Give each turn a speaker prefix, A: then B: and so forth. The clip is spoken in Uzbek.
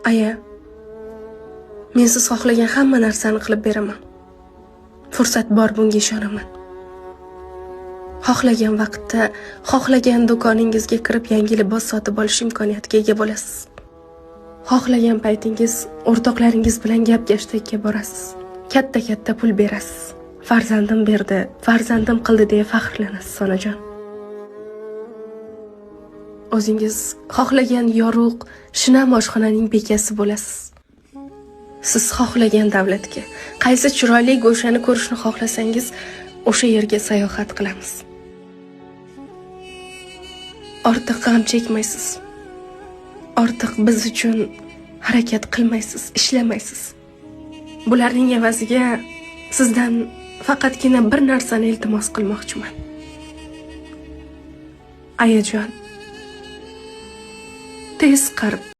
A: Aya, men siz xohlagan hamma narsani qilib beraman. Fursat bor, bunga ishonaman. Xohlagan vaqtda, xohlagan do'koningizga kirib yangi libos sotib olish imkoniyatiga ega bo'lasiz. Xohlagan paytingiz o'rtoqlaringiz bilan gap-gashtakka borasiz. Katta pul berasiz. Farzandim berdi, farzandim qildi deya faxrlanasiz, onajon. O'zingiz xohlagan yorug', shinam oshxonaning bekasi bo'lasiz. Siz xohlagan davlatga, qaysi chiroyli go'shani ko'rishni xohlasangiz, o'sha yerga sayohat qilamiz. Ortiq g'am chekmaysiz. Ortiq biz uchun harakat qilmaysiz, ishlamaysiz. Bularning evaziga sizdan faqatgina bir narsani iltimos qilmoqchiman. Ayajon, tez qarib